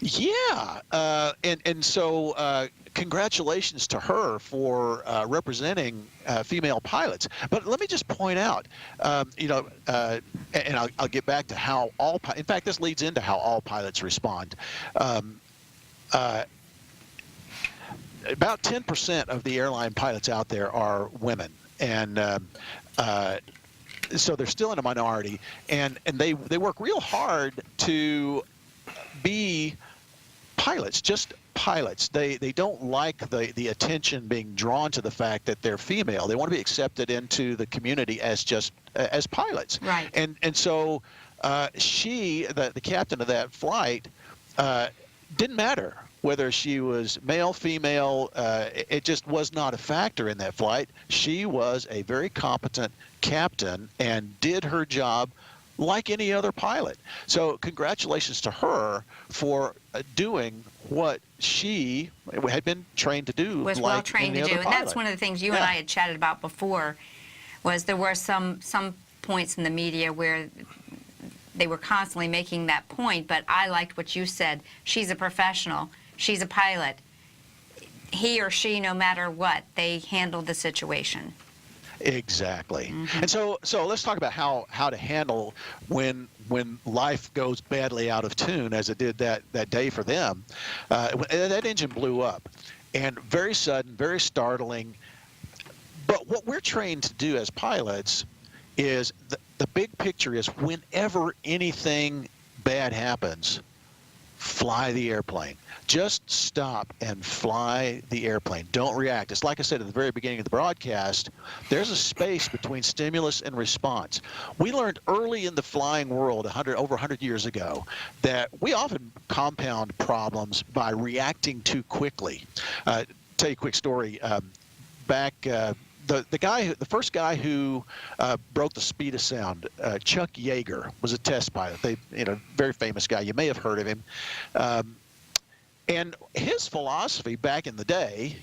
Yeah, and so congratulations to her for representing female pilots. But let me just point out, you know, and I'll get back to how in fact, this leads into how all pilots respond. About 10% of the airline pilots out there are women, and so they're still in a minority, and they work real hard to be pilots, just pilots. They don't like the attention being drawn to the fact that they're female. They want to be accepted into the community as just as pilots. Right. And so she, the captain of that flight, didn't matter whether she was male, female. It just was not a factor in that flight. She was a very competent captain and did her job like any other pilot. So congratulations to her for doing what she had been trained to do. Was like well trained to any do, other and that's pilot. one of the things you and I had chatted about before. Was there were some points in the media where they were constantly making that point, but I liked what you said. She's a professional. She's a pilot. He or she, no matter what, they handled the situation. Exactly. Mm-hmm. And so let's talk about how to handle when life goes badly out of tune, as it did that day for them. That engine blew up, and very sudden, very startling. But what we're trained to do as pilots is the big picture is whenever anything bad happens, fly the airplane. Just stop and fly the airplane. Don't react. It's like I said at the very beginning of the broadcast, there's a space between stimulus and response. We learned early in the flying world over 100 years ago that we often compound problems by reacting too quickly. Tell you a quick story. Back the first guy who broke the speed of sound, Chuck Yeager, was a test pilot. Very famous guy. You may have heard of him. And his philosophy back in the day,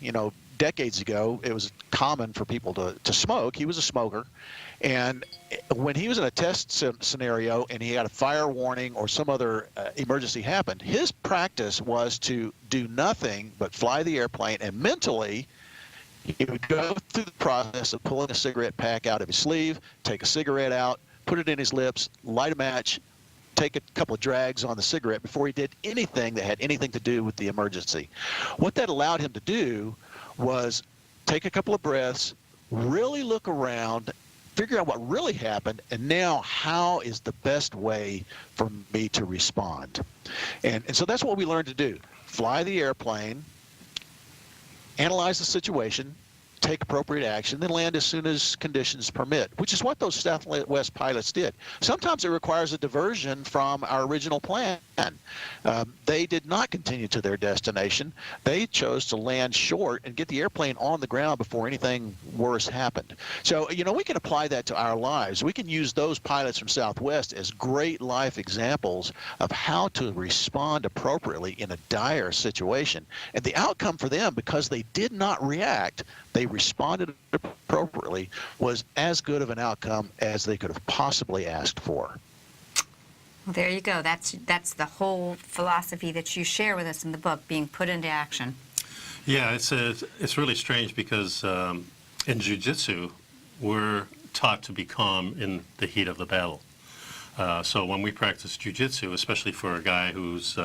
decades ago, it was common for people to smoke. He was a smoker. And when he was in a test scenario and he had a fire warning or some other emergency happened, his practice was to do nothing but fly the airplane, and mentally he would go through the process of pulling a cigarette pack out of his sleeve, take a cigarette out, put it in his lips, light a match, take a couple of drags on the cigarette before he did anything that had anything to do with the emergency. What that allowed him to do was take a couple of breaths, really look around, figure out what really happened, and now how is the best way for me to respond? And so that's what we learned to do. Fly the airplane, analyze the situation, take appropriate action, then land as soon as conditions permit, which is what those Southwest pilots did. Sometimes it requires a diversion from our original plan. They did not continue to their destination. They chose to land short and get the airplane on the ground before anything worse happened. So, we can apply that to our lives. We can use those pilots from Southwest as great life examples of how to respond appropriately in a dire situation. And the outcome for them, because they did not react, they responded appropriately, was as good of an outcome as they could have possibly asked for. Well, there you go. That's the whole philosophy that you share with us in the book, being put into action. Yeah, it's really strange because in jiu-jitsu, we're taught to be calm in the heat of the battle. So when we practice jiu-jitsu, especially for a guy who's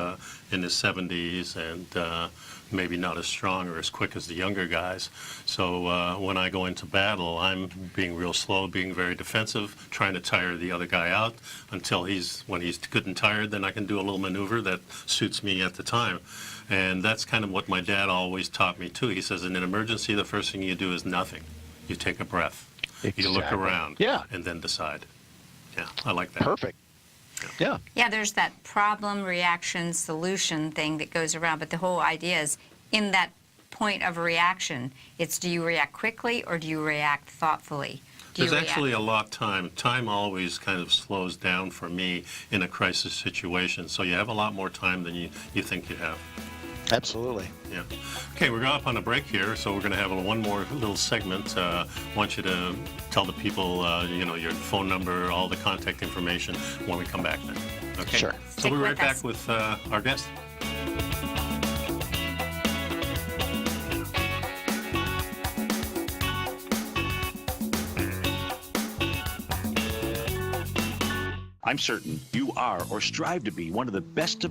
in his 70s and maybe not as strong or as quick as the younger guys. So when I go into battle, I'm being real slow, being very defensive, trying to tire the other guy out until when he's good and tired, then I can do a little maneuver that suits me at the time. And that's kind of what my dad always taught me too. He says, in an emergency, the first thing you do is nothing. You take a breath. Exactly. You look around, Yeah. and then decide. Yeah, I like that. Perfect. Yeah. Yeah, there's that problem, reaction, solution thing that goes around, but the whole idea is in that point of reaction, it's do you react quickly or do you react thoughtfully? There's actually a lot of time. Time always kind of slows down for me in a crisis situation, so you have a lot more time than you think you have. Absolutely. Yeah. Okay, we're up on a break here, so we're going to have one more little segment. I want you to tell the people, your phone number, all the contact information when we come back then. Okay? Sure. So we'll be right back with our guest. I'm certain you are or strive to be one of the best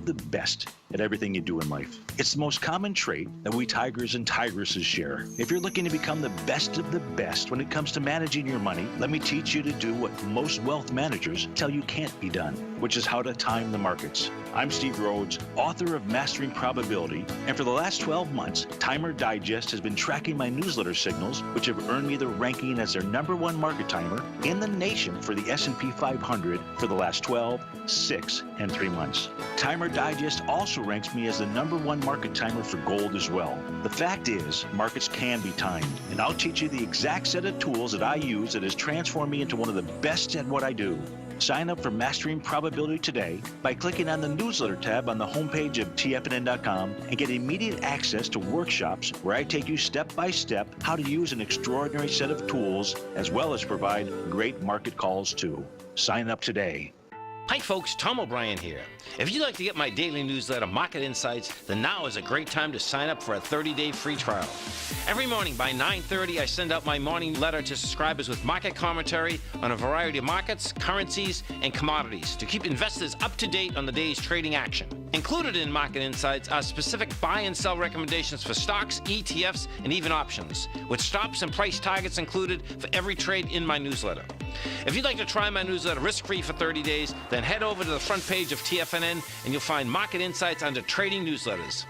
at everything you do in life. It's the most common trait that we tigers and tigresses share. If you're looking to become the best of the best when it comes to managing your money, let me teach you to do what most wealth managers tell you can't be done, which is how to time the markets. I'm Steve Rhodes, author of Mastering Probability, and for the last 12 months, Timer Digest has been tracking my newsletter signals, which have earned me the ranking as their #1 market timer in the nation for the S&P 500 for the last 12, 6, and 3 months. Timer Digest also ranks me as the #1 market timer for gold as well. The fact is, markets can be timed, and I'll teach you the exact set of tools that I use that has transformed me into one of the best at what I do. Sign up for Mastering Probability today by clicking on the newsletter tab on the homepage of TFNN.com and get immediate access to workshops where I take you step by step how to use an extraordinary set of tools as well as provide great market calls too. Sign up today. Hi folks, Tom O'Brien here. If you'd like to get my daily newsletter, Market Insights, then now is a great time to sign up for a 30-day free trial. Every morning by 9:30, I send out my morning letter to subscribers with market commentary on a variety of markets, currencies, and commodities to keep investors up to date on the day's trading action. Included in Market Insights are specific buy and sell recommendations for stocks, ETFs, and even options, with stops and price targets included for every trade in my newsletter. If you'd like to try my newsletter risk-free for 30 days, then head over to the front page of TFNN and you'll find Market Insights under Trading Newsletters.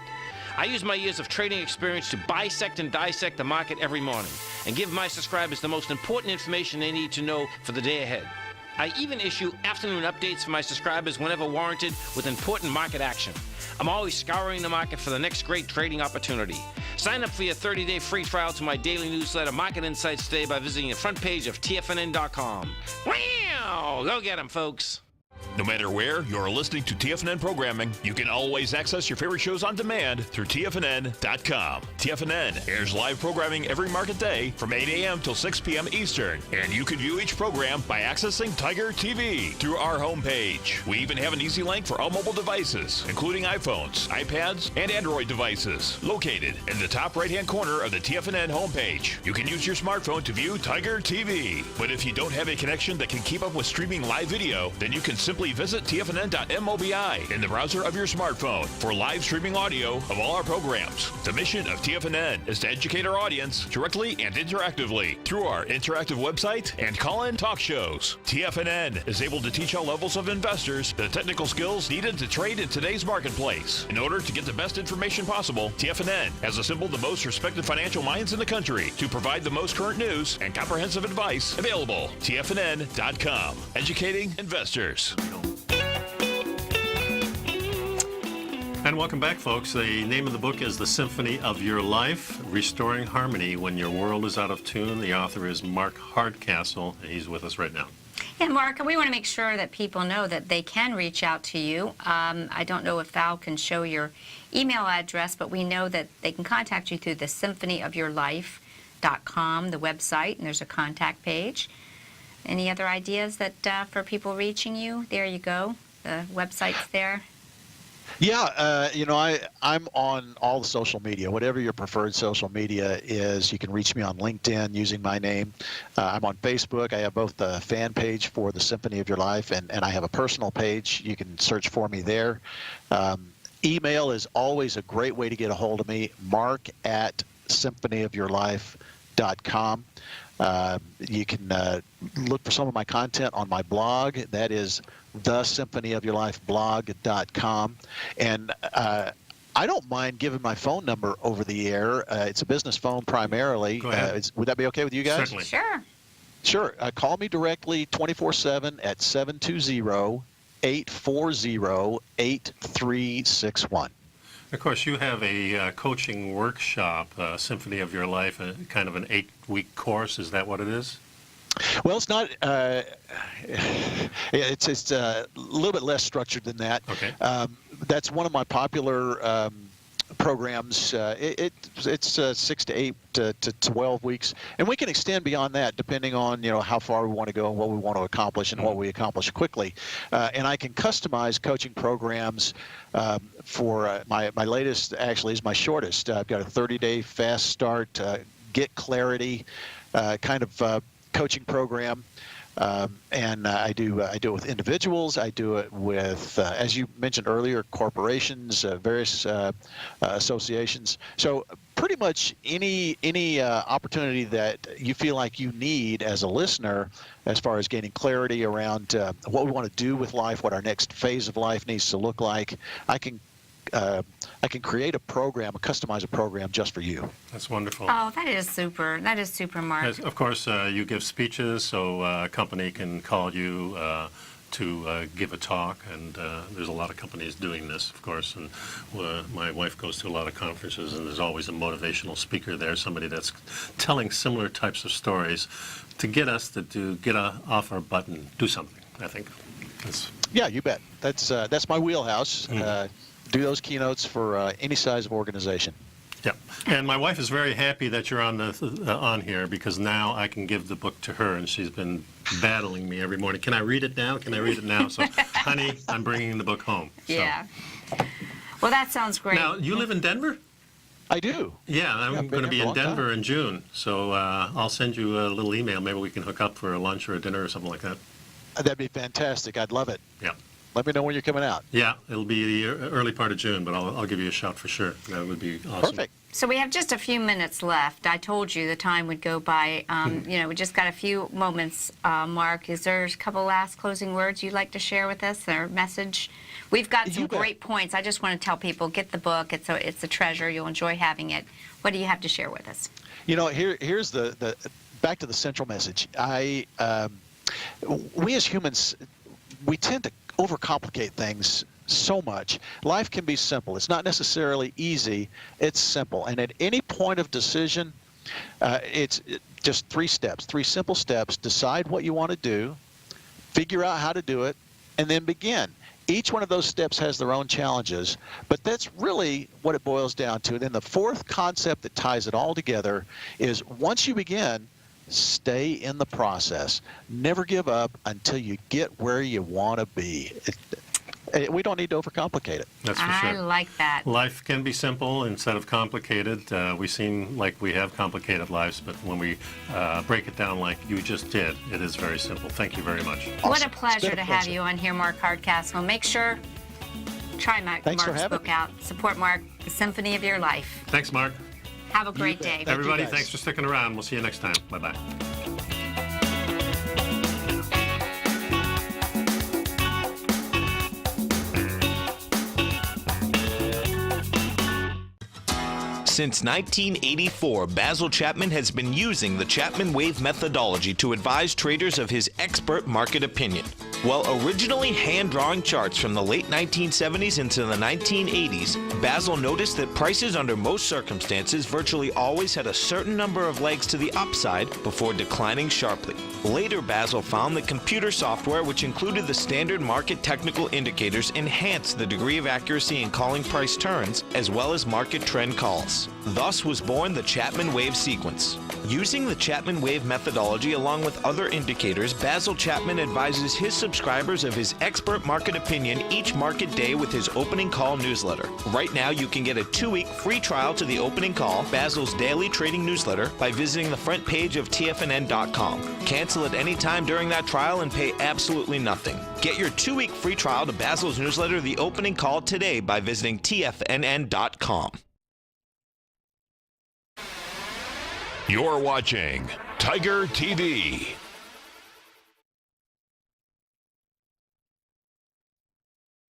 I use my years of trading experience to bisect and dissect the market every morning and give my subscribers the most important information they need to know for the day ahead. I even issue afternoon updates for my subscribers whenever warranted with important market action. I'm always scouring the market for the next great trading opportunity. Sign up for your 30-day free trial to my daily newsletter, Market Insights, today by visiting the front page of TFNN.com. Wow! Go get 'em, folks. No matter where you're listening to TFNN programming, you can always access your favorite shows on demand through TFNN.com. TFNN airs live programming every market day from 8 a.m. till 6 p.m. Eastern, and you can view each program by accessing Tiger TV through our homepage. We even have an easy link for all mobile devices, including iPhones, iPads, and Android devices, located in the top right-hand corner of the TFNN homepage. You can use your smartphone to view Tiger TV, but if you don't have a connection that can keep up with streaming live video, then you can simply visit TFNN.mobi in the browser of your smartphone for live streaming audio of all our programs. The mission of TFNN is to educate our audience directly and interactively through our interactive website and call-in talk shows. TFNN is able to teach all levels of investors the technical skills needed to trade in today's marketplace. In order to get the best information possible, TFNN has assembled the most respected financial minds in the country to provide the most current news and comprehensive advice available. TFNN.com, educating investors. And welcome back, folks. The name of the book is The Symphony of Your Life, Restoring Harmony When Your World is Out of Tune. The author is Mark Hardcastle, and he's with us right now. Yeah, Mark, we want to make sure that people know that they can reach out to you. I don't know if Val can show your email address, but we know that they can contact you through the symphonyofyourlife.com, the website, and there's a contact page. Any other ideas that for people reaching you? There you go. The website's there. Yeah, I'm on all the social media. Whatever your preferred social media is, you can reach me on LinkedIn using my name. I'm on Facebook. I have both the fan page for The Symphony of Your Life, and I have a personal page. You can search for me there. Email is always a great way to get a hold of me, mark@symphonyofyourlife.com. You can look for some of my content on my blog. That is thesymphonyofyourlifeblog.com. And I don't mind giving my phone number over the air. It's a business phone primarily. Go ahead. Would that be okay with you guys? Certainly. Sure. Sure. Call me directly 24/7 at 720-840-8361. Of course, you have a coaching workshop, Symphony of Your Life, kind of an 8-week course. Is that what it is? Well, it's not. It's a little bit less structured than that. Okay. That's one of my popular programs. It's 6 to 8 to 12 weeks, and we can extend beyond that depending on how far we want to go and what we want to accomplish and what we accomplish quickly. And I can customize coaching programs for my latest. Actually, is my shortest. I've got a 30-day fast start, get clarity kind of coaching program. And I do it with individuals. I do it with, as you mentioned earlier, corporations, various associations. So pretty much any opportunity that you feel like you need as a listener, as far as gaining clarity around what we want to do with life, what our next phase of life needs to look like, I can create a program, customize a program just for you. That's wonderful. Oh, that is super. That is super, Mark. Yes, of course, you give speeches, so a company can call you to give a talk, and there's a lot of companies doing this, of course. And my wife goes to a lot of conferences, and there's always a motivational speaker there, somebody that's telling similar types of stories to get us to get off our butt and do something, I think. Yeah, you bet. That's my wheelhouse. Do those keynotes for any size of organization. Yeah, and my wife is very happy that you're on here, because now I can give the book to her, and she's been battling me every morning. Can I read it now? Can I read it now? So, honey, I'm bringing the book home. So. Yeah. Well, that sounds great. Now, you live in Denver? I do. Yeah, I'm going to be in Denver in June, so I'll send you a little email. Maybe we can hook up for a lunch or a dinner or something like that. That'd be fantastic. I'd love it. Yeah. Let me know when you're coming out. Yeah, it'll be the early part of June, but I'll give you a shout for sure. That would be awesome. Perfect. So we have just a few minutes left. I told you the time would go by. We just got a few moments. Mark, is there a couple last closing words you'd like to share with us, or message? We've got some great points. I just want to tell people, get the book. It's a treasure. You'll enjoy having it. What do you have to share with us? Here's the back to the central message. We as humans, we tend to overcomplicate things so much. Life can be simple. It's not necessarily easy. It's simple. And at any point of decision, it's just 3 steps, 3 simple steps. Decide what you want to do, figure out how to do it, and then begin. Each one of those steps has their own challenges, but that's really what it boils down to. And then the 4th concept that ties it all together is, once you begin, stay in the process. Never give up until you get where you want to be. We don't need to overcomplicate it. That's for sure. I like that. Life can be simple instead of complicated. We seem like we have complicated lives, but when we break it down like you just did, it is very simple. Thank you very much. Awesome. What a pleasure to have you on here, Mark Hardcastle. Make sure, try Mark's book out. Support Mark, The Symphony of Your Life. Thanks, Mark. Have a great day. Everybody, thanks for sticking around. We'll see you next time. Bye-bye. Since 1984, Basil Chapman has been using the Chapman Wave methodology to advise traders of his expert market opinion. While originally hand-drawing charts from the late 1970s into the 1980s, Basil noticed that prices under most circumstances virtually always had a certain number of legs to the upside before declining sharply. Later, Basil found that computer software, which included the standard market technical indicators, enhanced the degree of accuracy in calling price turns, as well as market trend calls. results. Thus was born the Chapman Wave sequence. Using the Chapman Wave methodology along with other indicators, Basil Chapman advises his subscribers of his expert market opinion each market day with his opening call newsletter. Right now, you can get a 2-week free trial to the opening call, Basil's daily trading newsletter, by visiting the front page of TFNN.com. Cancel at any time during that trial and pay absolutely nothing. Get your 2-week free trial to Basil's newsletter, The Opening Call, today by visiting TFNN.com. You're watching Tiger TV.